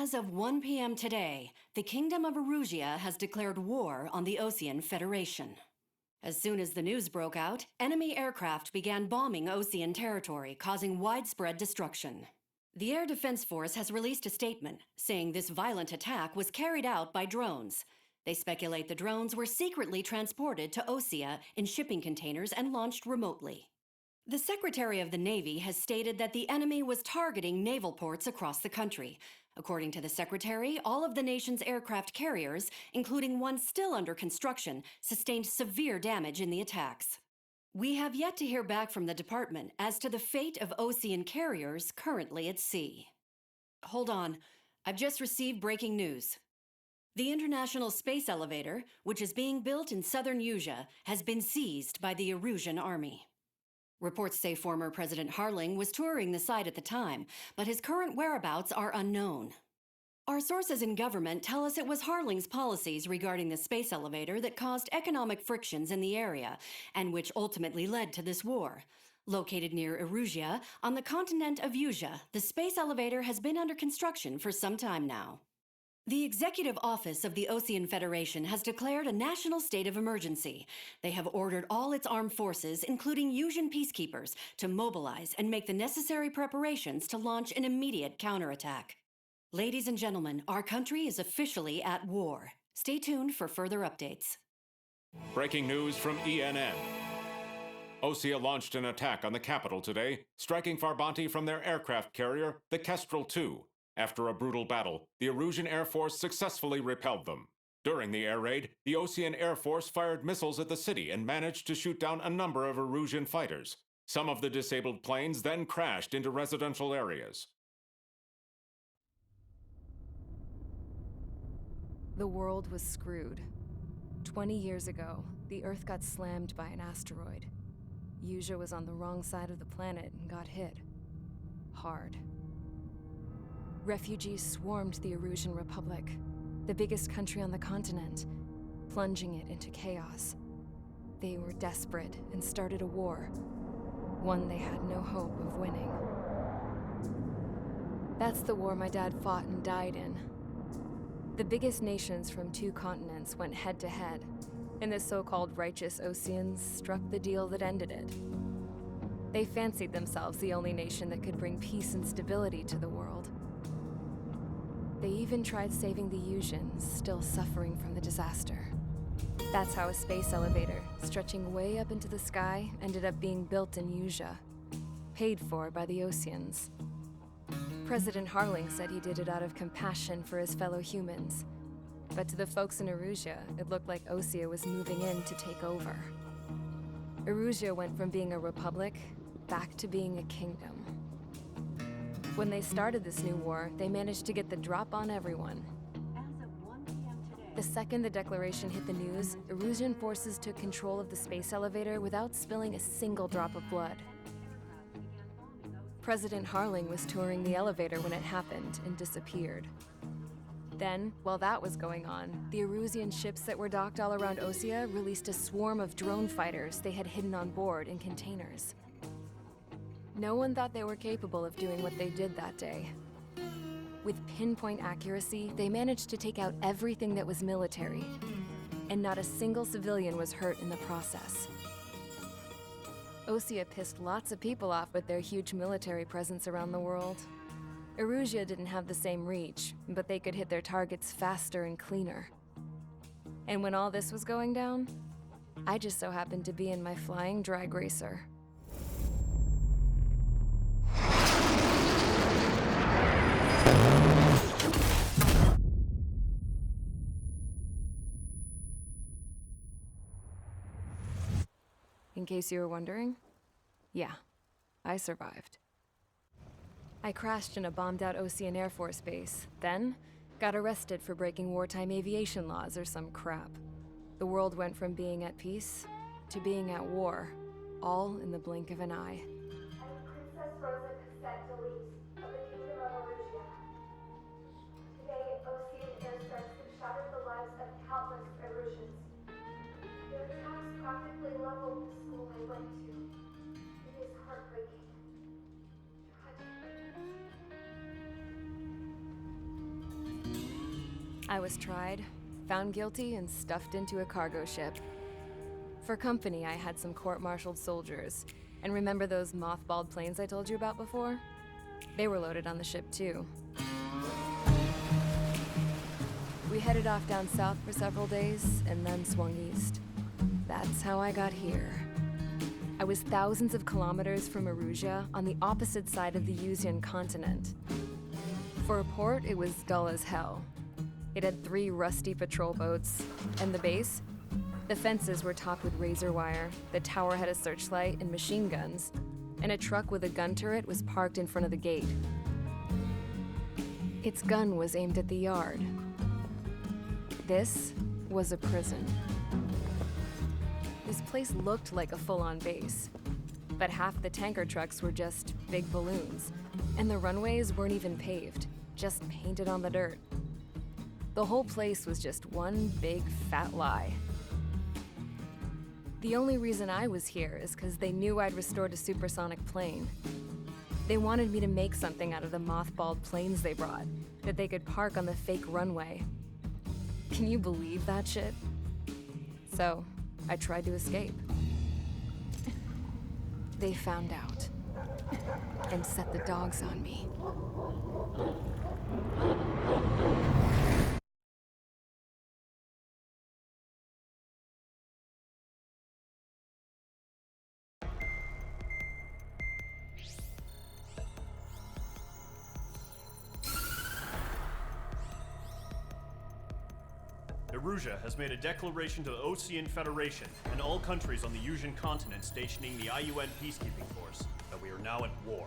As of 1 p.m. today, the Kingdom of Erusia has declared war on the Osean Federation. As soon as the news broke out, enemy aircraft began bombing Osean territory, causing widespread destruction. The Air Defense Force has released a statement saying this violent attack was carried out by drones. They speculate the drones were secretly transported to Osea in shipping containers and launched remotely. The Secretary of the Navy has stated that the enemy was targeting naval ports across the country. According to the Secretary, all of the nation's aircraft carriers, including one still under construction, sustained severe damage in the attacks. We have yet to hear back from the department as to the fate of Osean carriers currently at sea. Hold on, I've just received breaking news. The International Space Elevator, which is being built in southern Usea, has been seized by the Erusian Army. Reports say former President Harling was touring the site at the time, but his current whereabouts are unknown. Our sources in government tell us it was Harling's policies regarding the space elevator that caused economic frictions in the area, and which ultimately led to this war. Located near Erusia, on the continent of Usea, the space elevator has been under construction for some time now. The Executive Office of the Osean Federation has declared a national state of emergency. They have ordered all its armed forces, including Usian peacekeepers, to mobilize and make the necessary preparations to launch an immediate counterattack. Ladies and gentlemen, our country is officially at war. Stay tuned for further updates. Breaking news from ENN. Osea launched an attack on the capital today, striking Farbanti from their aircraft carrier, the Kestrel II. After a brutal battle, the Erusian Air Force successfully repelled them. During the air raid, the Osean Air Force fired missiles at the city and managed to shoot down a number of Erusian fighters. Some of the disabled planes then crashed into residential areas. The world was screwed. 20 years ago, the Earth got slammed by an asteroid. Usea was on the wrong side of the planet and got hit. Hard. Refugees swarmed the Erusian Republic, the biggest country on the continent, plunging it into chaos. They were desperate and started a war, one they had no hope of winning. That's the war my dad fought and died in. The biggest nations from 2 continents went head-to-head, and the so-called righteous Oseans struck the deal that ended it. They fancied themselves the only nation that could bring peace and stability to the world. They even tried saving the Usians, still suffering from the disaster. That's how a space elevator, stretching way up into the sky, ended up being built in Usea, paid for by the Oseans. President Harling said he did it out of compassion for his fellow humans. But to the folks in Erusia, it looked like Osea was moving in to take over. Erusia went from being a republic back to being a kingdom. When they started this new war, they managed to get the drop on everyone. As of 1 p.m. today, The second the declaration hit the news, Erusian forces took control of the space elevator without spilling a single drop of blood. President Harling was touring the elevator when it happened and disappeared. Then, while that was going on, the Erusian ships that were docked all around Osea released a swarm of drone fighters they had hidden on board in containers. No one thought they were capable of doing what they did that day. With pinpoint accuracy, they managed to take out everything that was military, and not a single civilian was hurt in the process. Osea pissed lots of people off with their huge military presence around the world. Erusia didn't have the same reach, but they could hit their targets faster and cleaner. And when all this was going down, I just so happened to be in my flying drag racer. In case you were wondering, yeah, I survived. I crashed in a bombed-out Osean Air Force base, then got arrested for breaking wartime aviation laws or some crap. The world went from being at peace to being at war, all in the blink of an eye. I am Princess Rosa Cassette of the Kingdom of Erusia. Today, Osean airstrikes have shattered the lives of countless Erusians. Their attacks practically leveled the school I went to. It is heartbreaking. Tragic. I was tried, found guilty, and stuffed into a cargo ship. For company, I had some court-martialed soldiers. And remember those mothballed planes I told you about before? They were loaded on the ship, too. We headed off down south for several days, and then swung east. That's how I got here. I was thousands of kilometers from Erusia, on the opposite side of the Yuzian continent. For a port, it was dull as hell. It had 3 rusty patrol boats, and the base? The fences were topped with razor wire, the tower had a searchlight and machine guns, and a truck with a gun turret was parked in front of the gate. Its gun was aimed at the yard. This was a prison. This place looked like a full-on base, but half the tanker trucks were just big balloons, and the runways weren't even paved, just painted on the dirt. The whole place was just one big fat lie. The only reason I was here is because they knew I'd restored a supersonic plane. They wanted me to make something out of the mothballed planes they brought, that they could park on the fake runway. Can you believe that shit? So, I tried to escape. They found out, and set the dogs on me. Erusia has made a declaration to the Osean Federation and all countries on the Yuzian continent stationing the IUN peacekeeping force that we are now at war.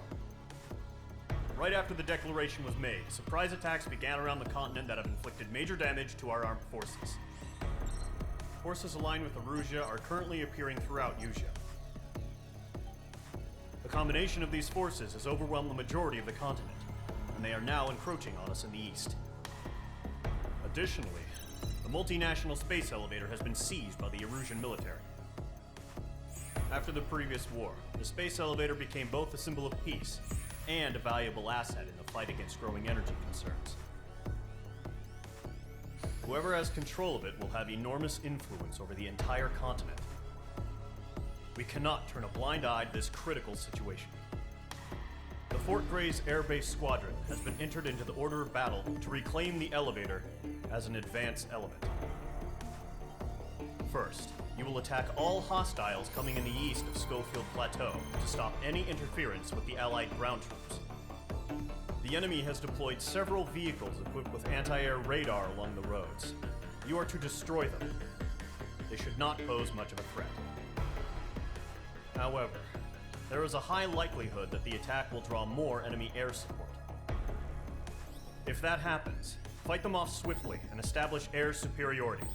Right after the declaration was made, surprise attacks began around the continent that have inflicted major damage to our armed forces. Forces aligned with Erusia are currently appearing throughout Yusia. The combination of these forces has overwhelmed the majority of the continent, and they are now encroaching on us in the east. Additionally, the multinational space elevator has been seized by the Erusian military. After the previous war, the space elevator became both a symbol of peace and a valuable asset in the fight against growing energy concerns. Whoever has control of it will have enormous influence over the entire continent. We cannot turn a blind eye to this critical situation. The Fort Grays Air Base Squadron has been entered into the order of battle to reclaim the elevator as an advance element. First, you will attack all hostiles coming in the east of Schofield Plateau to stop any interference with the Allied ground troops. The enemy has deployed several vehicles equipped with anti-air radar along the roads. You are to destroy them. They should not pose much of a threat. However, there is a high likelihood that the attack will draw more enemy air support. If that happens, fight them off swiftly and establish air superiority.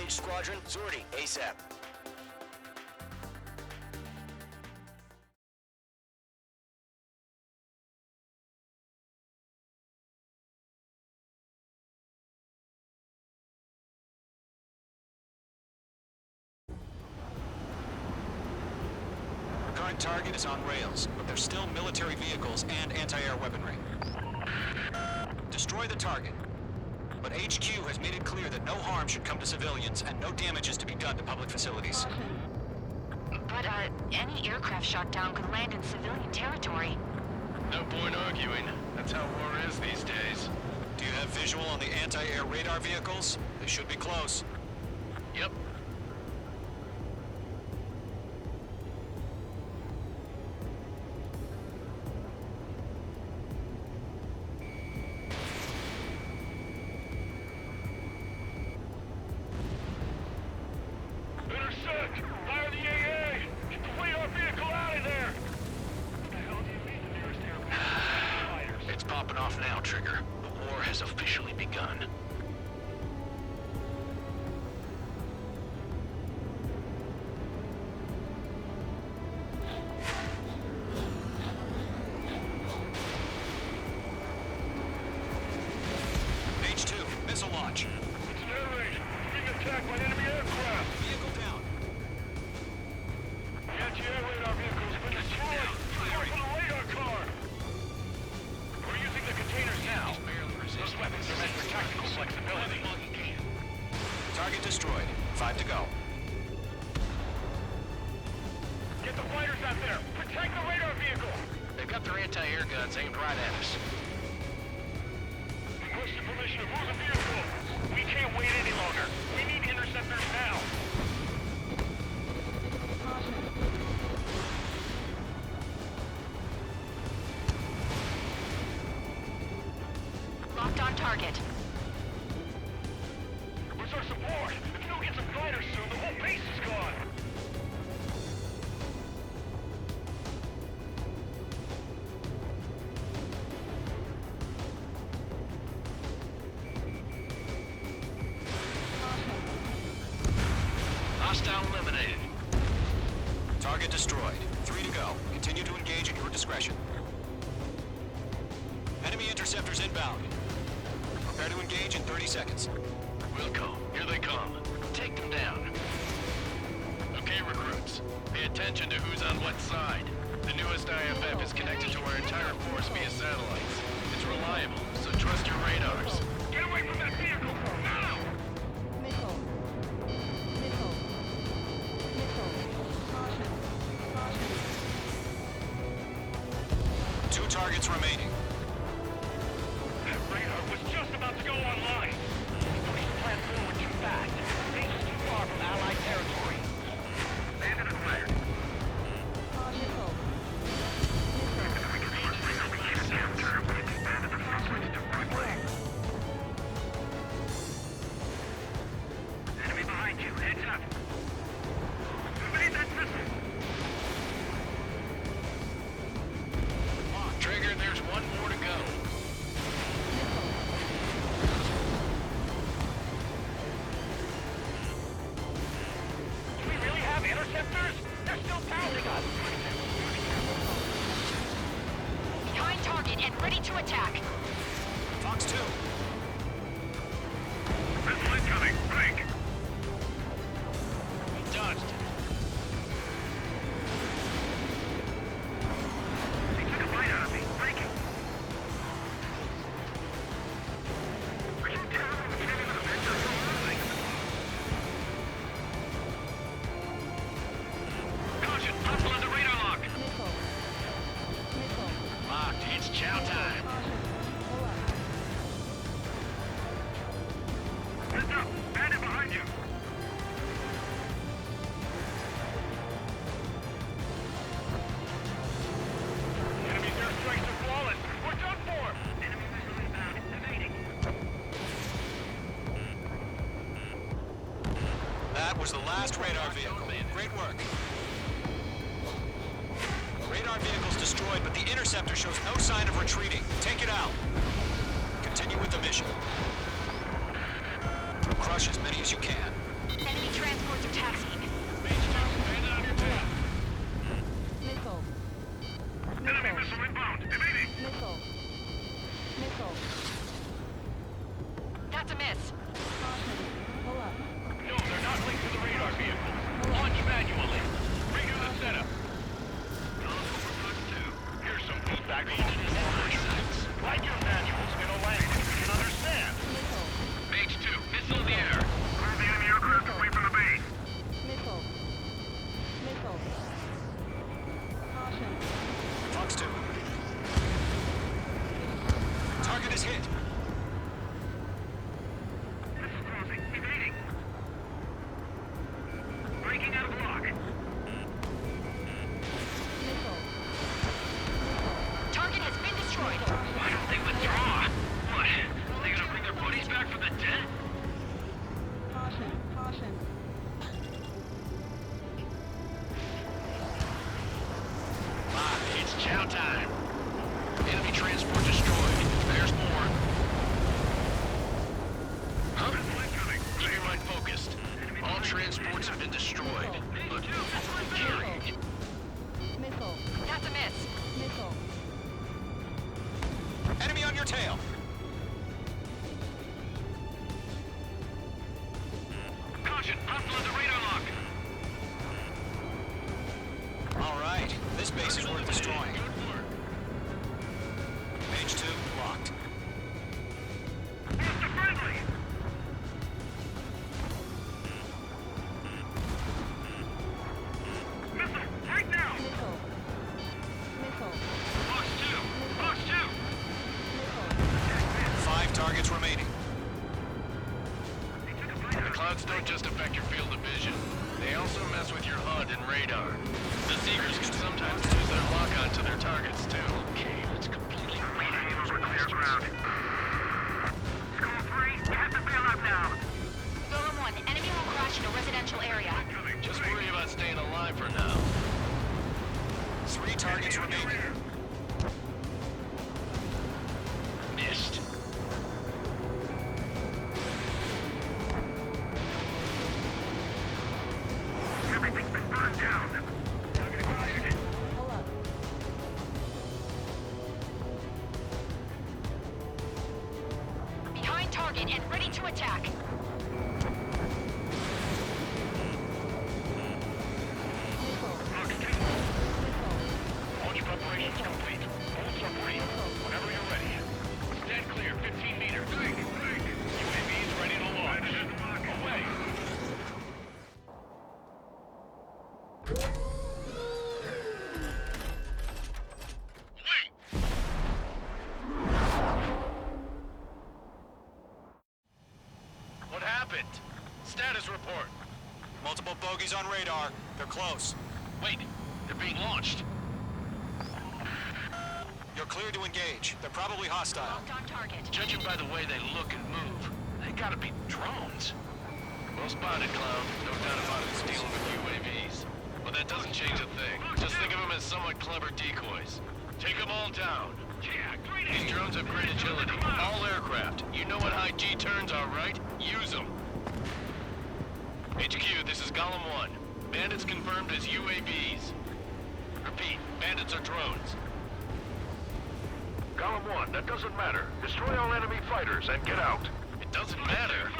Engage squadron. Sortie, ASAP. Current target is on rails, but there's still military vehicles and anti-air weaponry. Destroy the target. But HQ has made it clear that no harm should come to civilians and no damage is to be done to public facilities. But, any aircraft shot down could land in civilian territory. No point arguing. That's how war is these days. Do you have visual on the anti-air radar vehicles? They should be close. Yep. Intersect! Fire the AA! Get the radar vehicle out of there! What the hell do you mean the nearest airport? It's popping off now, Trigger. The war has officially begun. H2, missile launch. It's air raid! Being attacked by enemy aircraft! Vehicle down. The anti-air radar vehicle has been destroyed! Fire for the radar car! We're using the containers now. Those weapons are meant for tactical flexibility. Target destroyed. 5 to go. Get the fighters out there! Protect the radar vehicle! They've got their anti-air guns aimed right at us. Requesting permission to move the vehicle! We can't wait any longer! We need interceptors now! Locked on target. Where's our support? If we don't get some fighters soon, the whole base is gone! Hostile eliminated. Target destroyed. 3 to go. Continue to engage at your discretion. Enemy interceptors inbound. Prepare to engage in 30 seconds. Wilco, here they come. Take them down. Okay, recruits. Pay attention to who's on what side. The newest IFF is connected to our entire force via satellites. It's reliable, so trust your radars. Get away from that vehicle! Now! Missile. Missile. Missile. Caution. Caution. 2 targets remaining. That radar was just about to go online. Push the plan forward too fast. Base is too far from Allied territory. Landed and fired. Missile. Enemy behind you. Heads up. Evade that missile. Trigger, there's one more to go. Do we really have interceptors? They're still pounding us. Behind target and ready to attack. Fox 2. Missile incoming. Break. We dodged it. They took a bite out of me. Break it. Are you terrible with getting the vent or something? Caution! Hostile under radar lock. Missile. Missile. Locked. It's chow time. Caution. Pull up. Heads up! Bandit behind you! Enemy's airstrikes are flawless! We're done for! Enemy missile inbound. Evading. That was the last radar vehicle. Great work. Radar vehicle's destroyed, but the interceptor shows no sign of retreating. Take it out. Continue with the mission. Crush as many as you can. transports are taxiing. Bandit on your tail. Missile. Enemy missile inbound. Evading. Missile. Missile. That's a miss. Caution. Pull up. No, they're not linked to the radar vehicle. Launch manually. Redo the setup. Here's some feedback on the operations. Like your manuals in a language we can understand. Missile. Mage 2, missile in the air. Clear the enemy aircraft away from the base. Missile. Missile. Caution. Fox 2. Target is hit. Missile crossing. Evading. Breaking out of lock. Missile. Target has been destroyed. Why don't they withdraw? What? Are they gonna bring their buddies back from the dead? Caution. Caution. It's chow time. Enemy transport destroyed. There's more. Huh? Keep your mind focused. All transports have been destroyed. But carrying. Missile. That's a miss. Missile. Enemy on your tail. Caution, hostile at the radar lock. All right, this base is worth destroying. Good work. Mage 2 locked. Mr. Friendly! Missile, right now! Missile. Missile. Fox 2! Fox 2! Missile. 5 targets remaining. The clouds don't just affect your field of vision. They also mess with your HUD and radar. The Seekers can sometimes lose their lock-on to their targets, too. Okay, let's completely read over clear ground. School 3, you have to bail out now. Golem 1, enemy will crash in a residential area. Just worry about staying alive for now. 3 targets remaining. Missed. Everything's been burned down. Target acquired. Pull up. Behind target and ready to attack. Missile. Fox 2, Missile. launch preparations complete. Hold submarine. Whenever you're ready. Stand clear, 15 meters. UAVs ready to launch. Away. Wait! What happened? Status report. Multiple bogies on radar. They're close. Wait, they're being launched. You're clear to engage. They're probably hostile. Locked on target. Judging by the way they look and move, they gotta be drones. Well spotted, Clown. No doubt about it, stealing with UAVs. But that doesn't change a thing. Just think of them as somewhat clever decoys. Take them all down. These drones have great agility. All aircraft. You know what high G turns are, right? Use them. HQ, this is Golem 1. Bandits confirmed as UAVs. Repeat, bandits are drones. Golem 1, that doesn't matter. Destroy all enemy fighters and get out. It doesn't matter.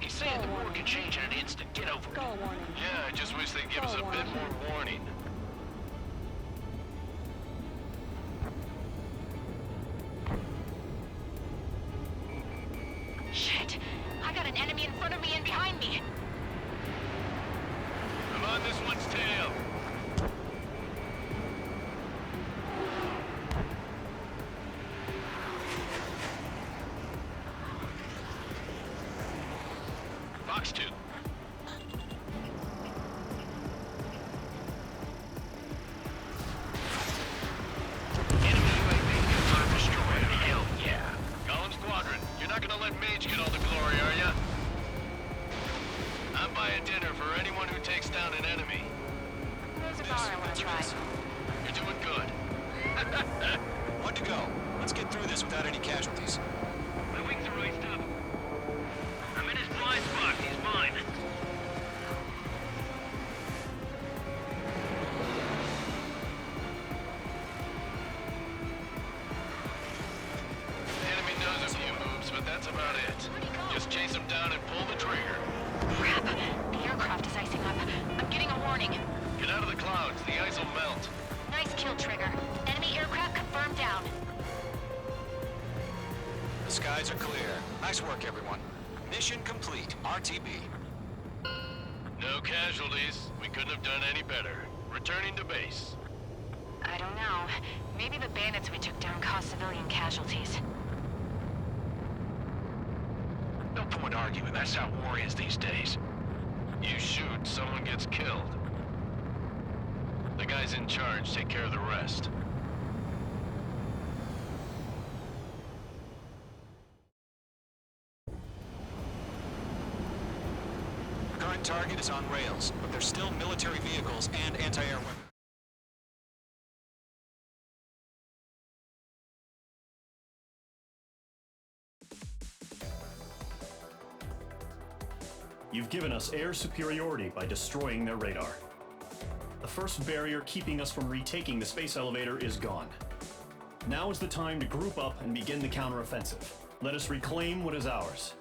He's saying the war can change in an instant. Get over it. Go warning. Yeah, I just wish they'd give us a bit more warning. Shit! I got an enemy in front of me and behind me. I'm on this one's tail. Fox 2. Enemy UAV confirmed destroyed. Hell yeah. Golem Squadron, you're not gonna let Mage get all the glory, are ya? I'm buying dinner for anyone who takes down an enemy. There's a bar I want to try. You're doing good. One to go. Let's get through this without any casualties. My wings are raised up. I'm in his blind spot. He's mine. down and pull the trigger. Crap. The aircraft is icing up. I'm getting a warning. Get out of the clouds. The ice will melt. Nice kill, Trigger. Enemy aircraft confirmed down. The skies are clear. Nice work, everyone. Mission complete. RTB. No casualties. We couldn't have done any better. Returning to base. I don't know. Maybe the bandits we took down caused civilian casualties. No point arguing. That's how war is these days. You shoot, someone gets killed. The guys in charge take care of the rest. Current target is on rails, but there's still military vehicles and anti-air weapons. You've given us air superiority by destroying their radar. The first barrier keeping us from retaking the space elevator is gone. Now is the time to group up and begin the counteroffensive. Let us reclaim what is ours.